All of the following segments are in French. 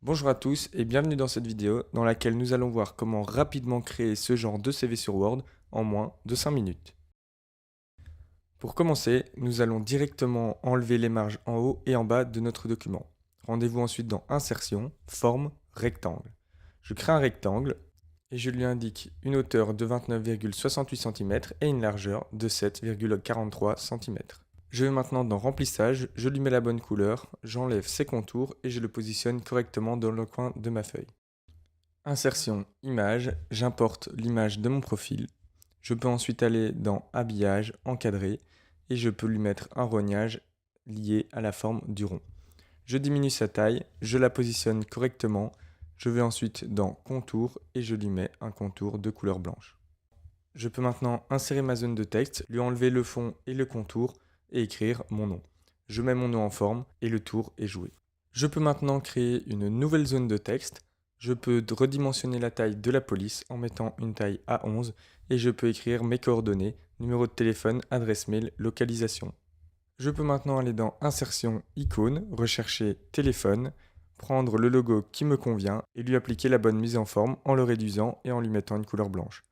Bonjour à tous et bienvenue dans cette vidéo dans laquelle nous allons voir comment rapidement créer ce genre de CV sur Word en moins de 5 minutes. Pour commencer, nous allons directement enlever les marges en haut et en bas de notre document. Rendez-vous ensuite dans Insertion, Forme, Rectangle. Je crée un rectangle et je lui indique une hauteur de 29,68 cm et une largeur de 7,43 cm. Je vais maintenant dans Remplissage, je lui mets la bonne couleur, j'enlève ses contours et je le positionne correctement dans le coin de ma feuille. Insertion, Image, j'importe l'image de mon profil. Je peux ensuite aller dans Habillage, Encadrer et je peux lui mettre un rognage lié à la forme du rond. Je diminue sa taille, je la positionne correctement. Je vais ensuite dans Contour et je lui mets un contour de couleur blanche. Je peux maintenant insérer ma zone de texte, lui enlever le fond et le contour et écrire mon nom. Je mets mon nom en forme et le tour est joué. Je peux maintenant créer une nouvelle zone de texte. Je peux redimensionner la taille de la police en mettant une taille A11 et je peux écrire mes coordonnées, numéro de téléphone, adresse mail, localisation. Je peux maintenant aller dans Insertion, Icône, rechercher Téléphone, prendre le logo qui me convient et lui appliquer la bonne mise en forme en le réduisant et en lui mettant une couleur blanche.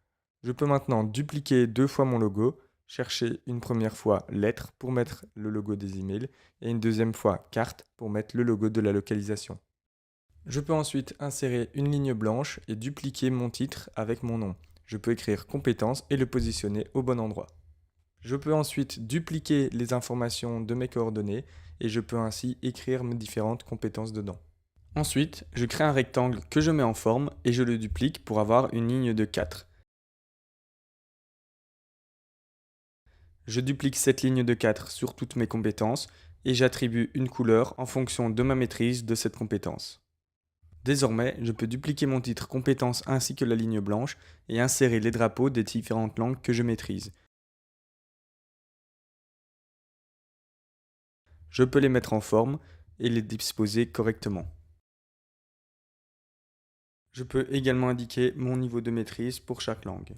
Je peux maintenant dupliquer 2 fois mon logo, chercher une première fois lettre pour mettre le logo des emails et une deuxième fois carte pour mettre le logo de la localisation. Je peux ensuite insérer une ligne blanche et dupliquer mon titre avec mon nom. Je peux écrire compétences et le positionner au bon endroit. Je peux ensuite dupliquer les informations de mes coordonnées et je peux ainsi écrire mes différentes compétences dedans. Ensuite, je crée un rectangle que je mets en forme et je le duplique pour avoir une ligne de 4. Je duplique cette ligne de 4 sur toutes mes compétences et j'attribue une couleur en fonction de ma maîtrise de cette compétence. Désormais, je peux dupliquer mon titre compétence ainsi que la ligne blanche et insérer les drapeaux des différentes langues que je maîtrise. Je peux les mettre en forme et les disposer correctement. Je peux également indiquer mon niveau de maîtrise pour chaque langue.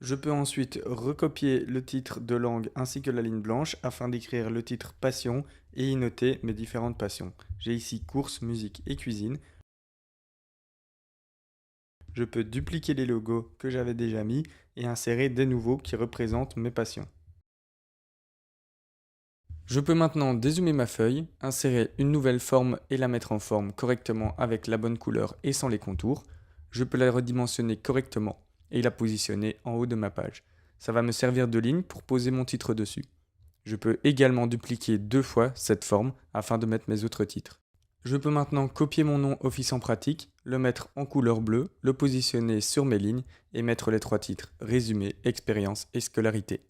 Je peux ensuite recopier le titre de langue ainsi que la ligne blanche afin d'écrire le titre passion et y noter mes différentes passions. J'ai ici course, musique et cuisine. Je peux dupliquer les logos que j'avais déjà mis et insérer des nouveaux qui représentent mes passions. Je peux maintenant dézoomer ma feuille, insérer une nouvelle forme et la mettre en forme correctement avec la bonne couleur et sans les contours. Je peux la redimensionner correctement et la positionner en haut de ma page. Ça va me servir de ligne pour poser mon titre dessus. Je peux également dupliquer 2 fois cette forme afin de mettre mes autres titres. Je peux maintenant copier mon nom Office en pratique, le mettre en couleur bleue, le positionner sur mes lignes et mettre les 3 titres résumé, expérience et scolarité.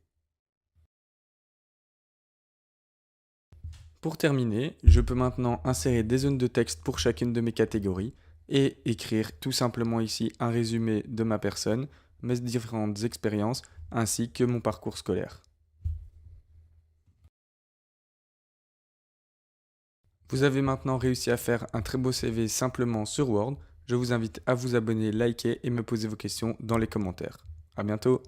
Pour terminer, je peux maintenant insérer des zones de texte pour chacune de mes catégories et écrire tout simplement ici un résumé de ma personne, mes différentes expériences ainsi que mon parcours scolaire. Vous avez maintenant réussi à faire un très beau CV simplement sur Word. Je vous invite à vous abonner, liker et me poser vos questions dans les commentaires. À bientôt!